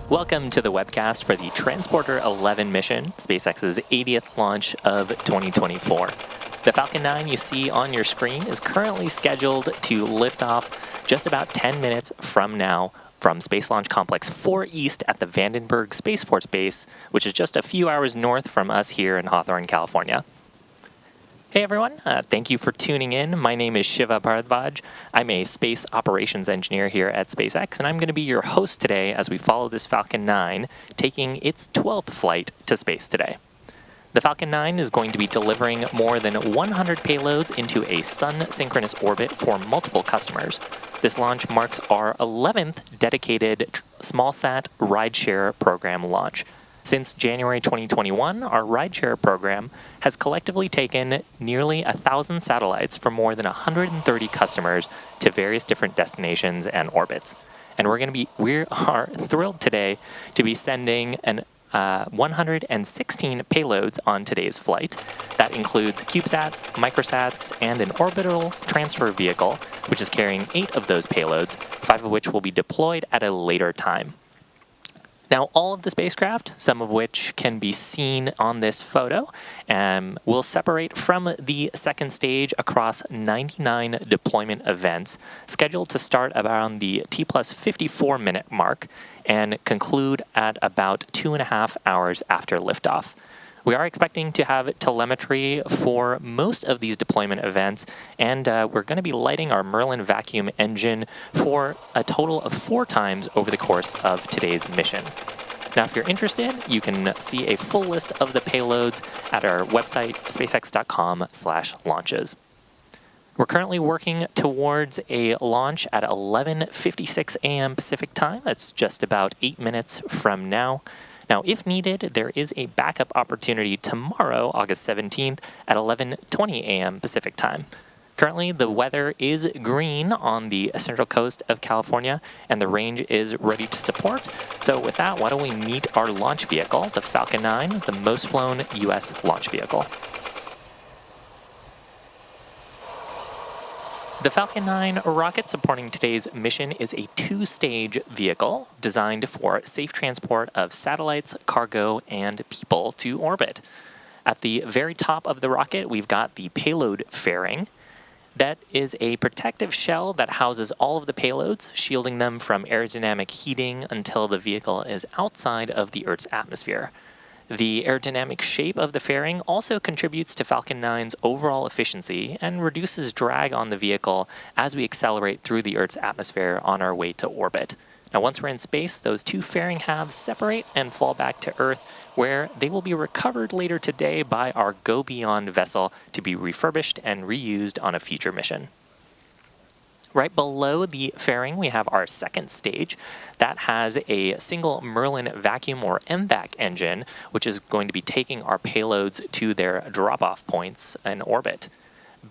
Welcome to the webcast for the Transporter 11 mission, SpaceX's 80th launch of 2024. The Falcon 9 you see on your screen is currently scheduled to lift off just about 10 minutes from now from Space Launch Complex 4 East at the Vandenberg Space Force Base, which is just a few hours north from us here in Hawthorne, California. Hey everyone, thank you for tuning in. My name is Shiva Bharadwaj. I'm a space operations engineer here at SpaceX, and I'm going to be your host today as we follow this Falcon 9 taking its 12th flight to space today. The Falcon 9 is going to be delivering more than 100 payloads into a sun-synchronous orbit for multiple customers. This launch marks our 11th dedicated smallsat rideshare program launch. Since January 2021, our rideshare program has collectively taken nearly 1,000 satellites from more than 130 customers to various different destinations and orbits. And we are thrilled today to be sending 116 payloads on today's flight. That includes CubeSats, microsats, and an orbital transfer vehicle, which is carrying 8 of those payloads, 5 of which will be deployed at a later time. Now, all of the spacecraft, some of which can be seen on this photo, will separate from the second stage across 99 deployment events, scheduled to start around the T plus 54-minute mark and conclude at about 2.5 hours after liftoff. We are expecting to have telemetry for most of these deployment events, and we're going to be lighting our Merlin vacuum engine for a total of 4 times over the course of today's mission. Now, if you're interested, you can see a full list of the payloads at our website, spacex.com/launches. We're currently working towards a launch at 11:56 a.m. Pacific time. That's just about 8 minutes from now. Now, if needed, there is a backup opportunity tomorrow, August 17th, at 11:20 a.m. Pacific time. Currently, the weather is green on the central coast of California, and the range is ready to support. So with that, why don't we meet our launch vehicle, the Falcon 9, the most flown U.S. launch vehicle. The Falcon 9 rocket supporting today's mission is a 2-stage vehicle designed for safe transport of satellites, cargo, and people to orbit. At the very top of the rocket, we've got the payload fairing. That is a protective shell that houses all of the payloads, shielding them from aerodynamic heating until the vehicle is outside of the Earth's atmosphere. The aerodynamic shape of the fairing also contributes to Falcon 9's overall efficiency and reduces drag on the vehicle as we accelerate through the Earth's atmosphere on our way to orbit. Now, once we're in space, those 2 fairing halves separate and fall back to Earth, where they will be recovered later today by our Go Beyond vessel to be refurbished and reused on a future mission. Right below the fairing, we have our second stage that has a single Merlin vacuum or MVac engine, which is going to be taking our payloads to their drop-off points in orbit.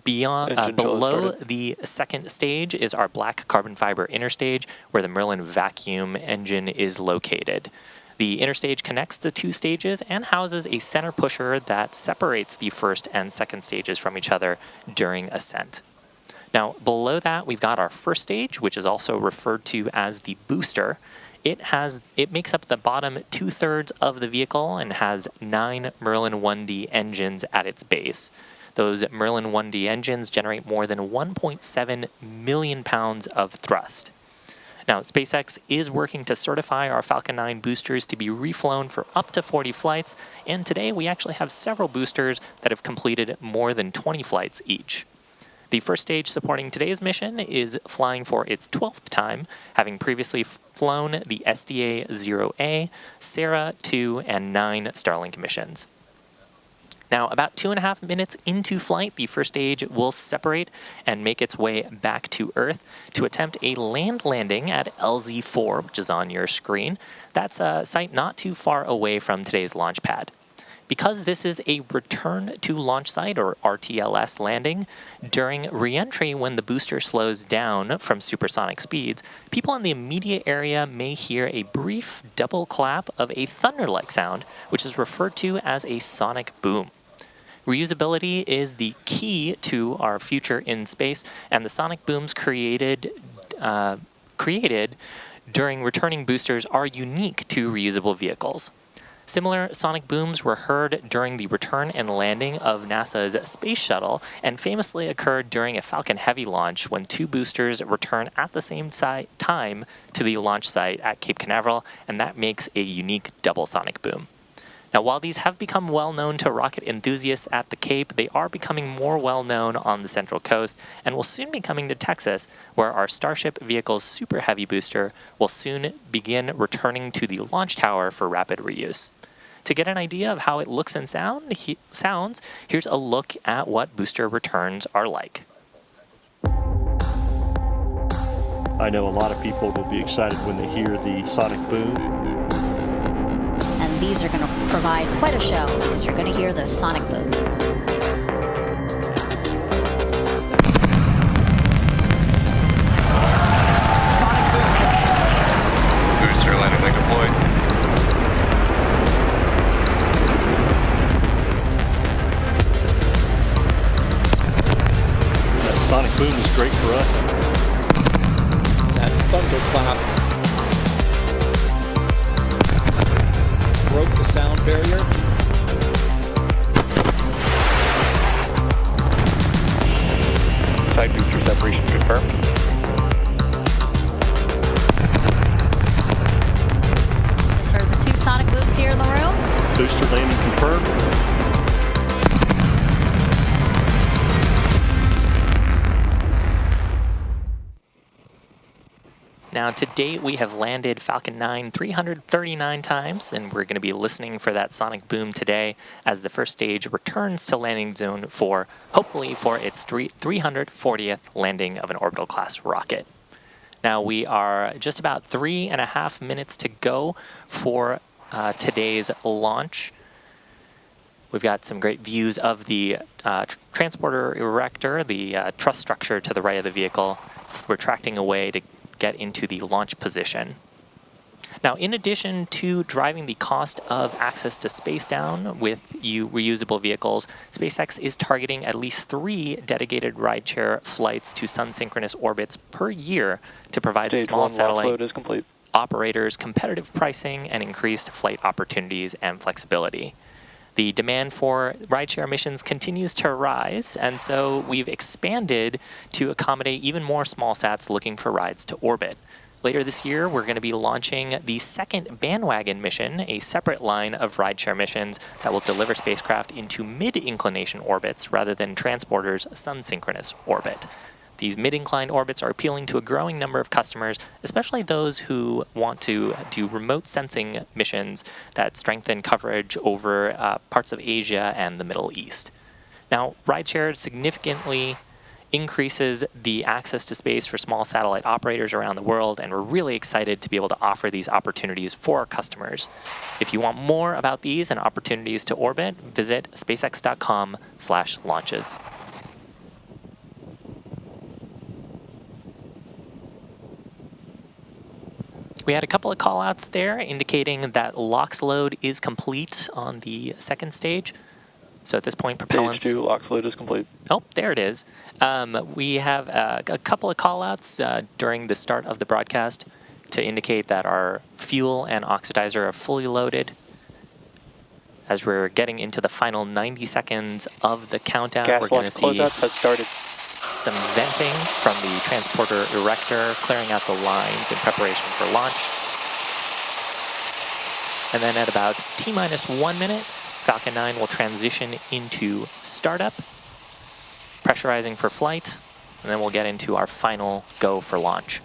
Below the second stage is our black carbon fiber interstage, where the Merlin vacuum engine is located. The interstage connects the 2 stages and houses a center pusher that separates the first and second stages from each other during ascent. Now, below that, we've got our first stage, which is also referred to as the booster. It makes up the bottom 2/3 of the vehicle and has 9 Merlin 1D engines at its base. Those Merlin 1D engines generate more than 1.7 million pounds of thrust. Now, SpaceX is working to certify our Falcon 9 boosters to be reflown for up to 40 flights, and today we actually have several boosters that have completed more than 20 flights each. The first stage supporting today's mission is flying for its 12th time, having previously flown the SDA-0A, Sarah 2, and 9 Starlink missions. Now, about 2.5 minutes into flight, the first stage will separate and make its way back to Earth to attempt a land landing at LZ4, which is on your screen. That's a site not too far away from today's launch pad. Because this is a return to launch site, or RTLS landing, during re-entry when the booster slows down from supersonic speeds, people in the immediate area may hear a brief double clap of a thunder-like sound, which is referred to as a sonic boom. Reusability is the key to our future in space, and the sonic booms created during returning boosters are unique to reusable vehicles. Similar sonic booms were heard during the return and landing of NASA's Space Shuttle and famously occurred during a Falcon Heavy launch when two boosters return at the same time to the launch site at Cape Canaveral, and that makes a unique double sonic boom. Now, while these have become well known to rocket enthusiasts at the Cape, they are becoming more well known on the Central Coast and will soon be coming to Texas, where our Starship vehicle's Super Heavy booster will soon begin returning to the launch tower for rapid reuse. To get an idea of how it looks and sounds, here's a look at what booster returns are like. I know a lot of people will be excited when they hear the sonic boom. And these are going to provide quite a show because you're going to hear those sonic booms. Sonic boom. Booster landing leg deployed. That sonic boom is great for us. That thunderclap broke the sound barrier. Side booster separation confirmed. Just heard the two sonic booms here in the room. Booster landing confirmed. Now, to date, we have landed Falcon 9 339 times, and we're going to be listening for that sonic boom today as the first stage returns to landing zone for, hopefully, for its 340th landing of an orbital class rocket. Now, we are just about 3.5 minutes to go for today's launch. We've got some great views of the transporter erector, the truss structure to the right of the vehicle, retracting away to get into the launch position. Now, in addition to driving the cost of access to space down with reusable vehicles, SpaceX is targeting at least 3 dedicated rideshare flights to sun-synchronous orbits per year to provide Stage small 1 satellite load is complete. operators competitive pricing and increased flight opportunities and flexibility. The demand for rideshare missions continues to rise, and so we've expanded to accommodate even more small sats looking for rides to orbit. Later this year, we're going to be launching the second bandwagon mission, a separate line of rideshare missions that will deliver spacecraft into mid-inclination orbits rather than transporters' sun-synchronous orbit. These mid-inclined orbits are appealing to a growing number of customers, especially those who want to do remote sensing missions that strengthen coverage over parts of Asia and the Middle East. Now, rideshare significantly increases the access to space for small satellite operators around the world, and we're really excited to be able to offer these opportunities for our customers. If you want more about these and opportunities to orbit, visit spacex.com/launches. We had a couple of callouts there indicating that LOX load is complete on the second stage. So at this point, propellants... Stage 2 LOX load is complete. Oh, there it is. We have a couple of callouts during the start of the broadcast to indicate that our fuel and oxidizer are fully loaded. As we're getting into the final 90 seconds of the countdown, Gas we're going to launch see closeouts has started. some venting from the transporter erector, clearing out the lines in preparation for launch. And then at about T-minus 1 minute, Falcon 9 will transition into startup, pressurizing for flight, and then we'll get into our final go for launch.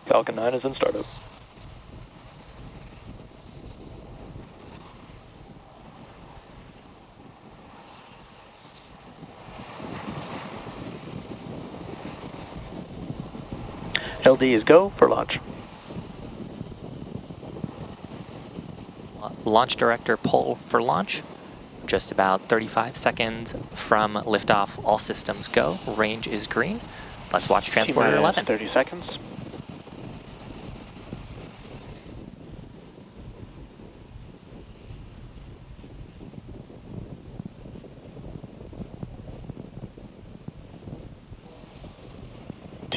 Falcon 9 is in startup. LD is go for launch. Launch director pull for launch. Just about 35 seconds from liftoff. All systems go. Range is green. Let's watch transporter 11. 30 seconds.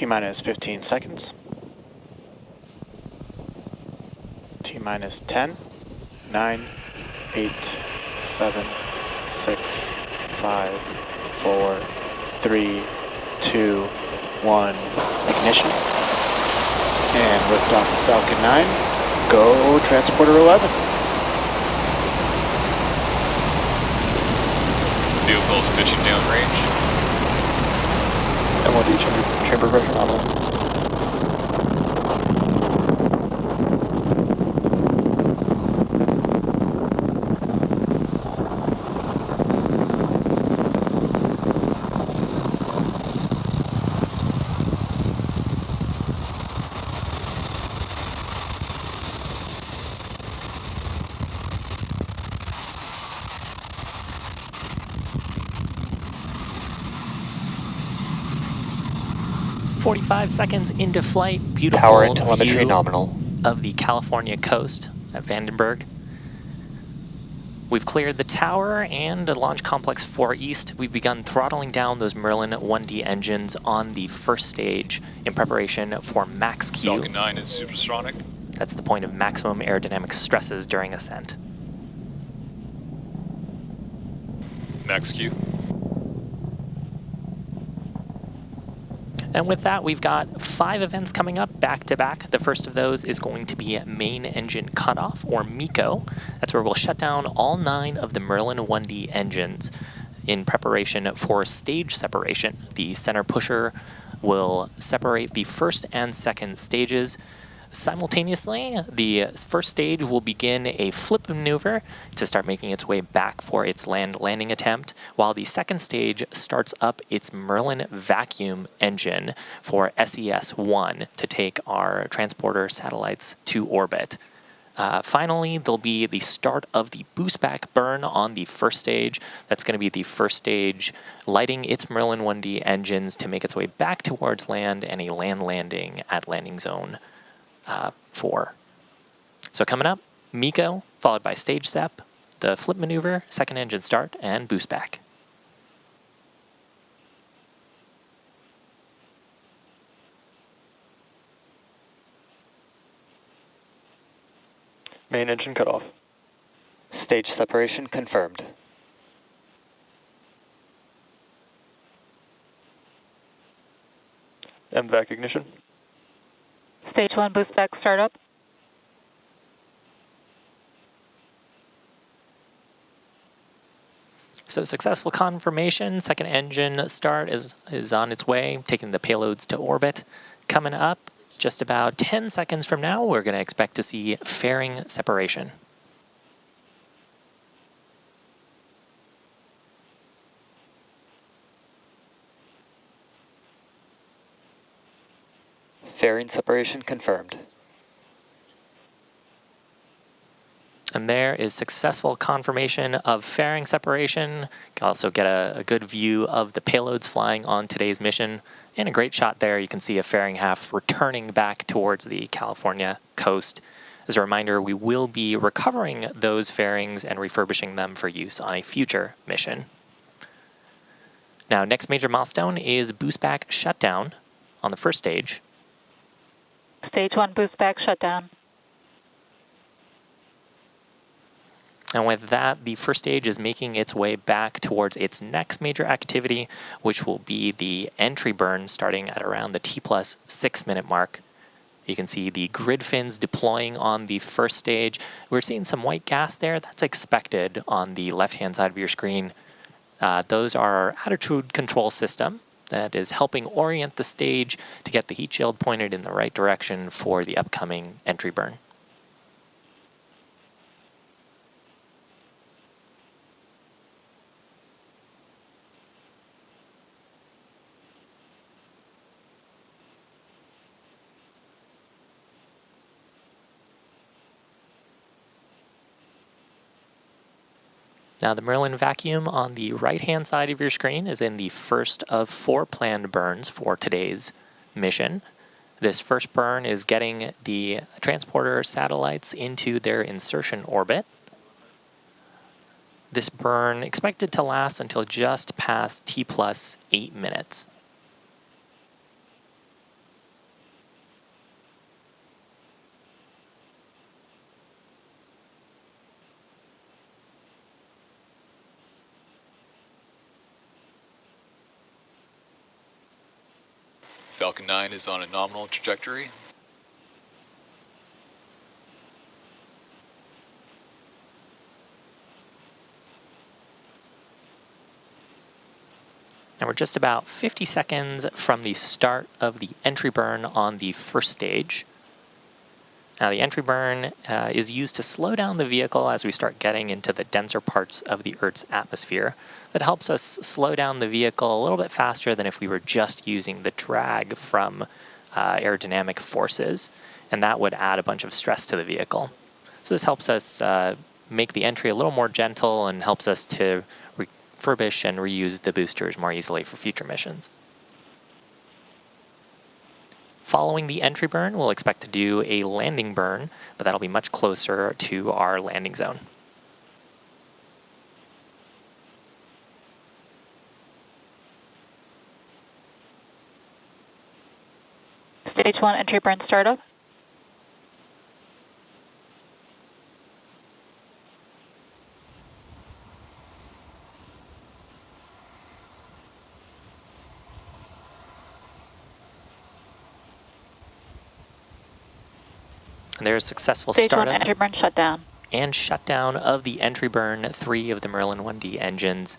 T-minus 15 seconds. T-minus 10, 9, 8, 7, 6, 5, 4, 3, 2, 1. Ignition. And liftoff of Falcon 9. Go Transporter 11. Fuel pulse pitching downrange. And we'll do chamber pressure nominal. "45 seconds into flight, beautiful Power and telemetry view nominal. of the California coast at Vandenberg. We've cleared the tower and the Launch Complex 4 East. We've begun throttling down those Merlin 1D engines on the first stage in preparation for max Q. Falcon 9 is supersonic. That's the point of maximum aerodynamic stresses during ascent. Max Q. And with that, we've got 5 events coming up back to back. The first of those is going to be main engine cutoff, or MECO. That's where we'll shut down all 9 of the Merlin 1D engines in preparation for stage separation. The center pusher will separate the first and second stages. Simultaneously, the first stage will begin a flip maneuver to start making its way back for its landing attempt, while the second stage starts up its Merlin vacuum engine for SES-1 to take our transporter satellites to orbit. Finally, there'll be the start of the boost back burn on the first stage. That's going to be the first stage lighting its Merlin 1D engines to make its way back towards land and a land landing at landing zone 4. So coming up, MECO, followed by stage sep, the flip maneuver, second engine start, and boost back. Main engine cutoff. Stage separation confirmed. MVAC ignition. Stage 1 boost back startup. So successful confirmation, second engine start is on its way, taking the payloads to orbit. Coming up, just about 10 seconds from now, we're going to expect to see fairing separation. Fairing separation confirmed. And there is successful confirmation of fairing separation. You can also get a good view of the payloads flying on today's mission. And a great shot there, you can see a fairing half returning back towards the California coast. As a reminder, we will be recovering those fairings and refurbishing them for use on a future mission. Now, next major milestone is boost back shutdown on the first stage. Stage 1 boost back shutdown. And with that, the first stage is making its way back towards its next major activity, which will be the entry burn starting at around the T+6 minute mark. You can see the grid fins deploying on the first stage. We're seeing some white gas there. That's expected on the left-hand side of your screen. Those are our attitude control system that is helping orient the stage to get the heat shield pointed in the right direction for the upcoming entry burn. Now the Merlin vacuum on the right-hand side of your screen is in the first of 4 planned burns for today's mission. This first burn is getting the transporter satellites into their insertion orbit. This burn expected to last until just past T+8 minutes. Falcon 9 is on a nominal trajectory. Now we're just about 50 seconds from the start of the entry burn on the first stage. Now the entry burn is used to slow down the vehicle as we start getting into the denser parts of the Earth's atmosphere. That helps us slow down the vehicle a little bit faster than if we were just using the drag from aerodynamic forces, and that would add a bunch of stress to the vehicle. So this helps us make the entry a little more gentle and helps us to refurbish and reuse the boosters more easily for future missions. Following the entry burn, we'll expect to do a landing burn, but that'll be much closer to our landing zone. Stage 1 entry burn startup. And there's a successful Stage 1 startup entry burn shutdown. and shutdown of the entry burn 3 of the Merlin 1D engines.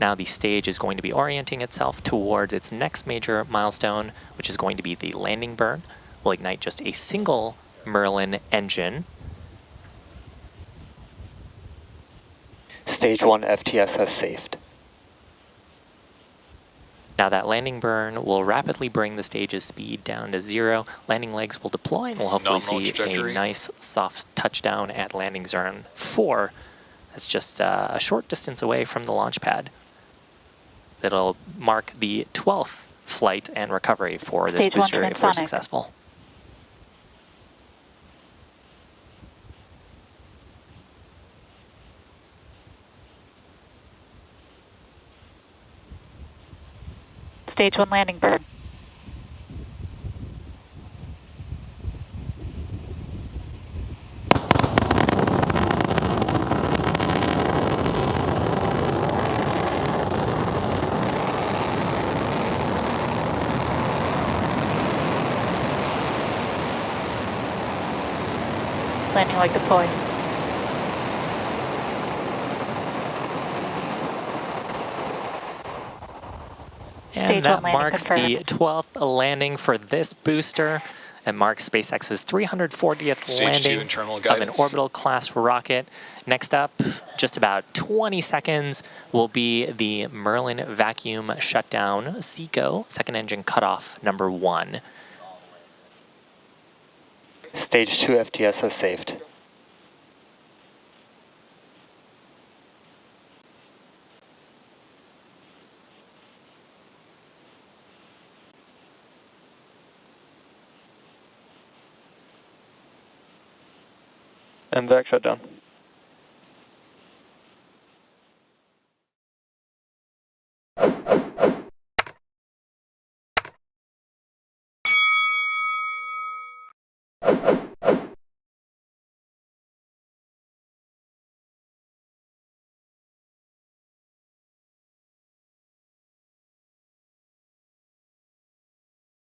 Now the stage is going to be orienting itself towards its next major milestone, which is going to be the landing burn. We'll ignite just a single Merlin engine. Stage 1 FTS has safed. Now that landing burn will rapidly bring the stage's speed down to 0. Landing legs will deploy and we'll hopefully see a nice soft touchdown at landing zone 4. That's just a short distance away from the launch pad. That'll mark the 12th flight and recovery for this Stage 1 booster if we're transonic. successful. Stage 1 landing burn. Landing leg deployed. And that marks the 12th landing for this booster. It marks SpaceX's 340th landing of an orbital class rocket. Next up, just about 20 seconds, will be the Merlin vacuum shutdown, SECO, second engine cutoff number 1. Stage 2 FTS has saved. And vac shutdown.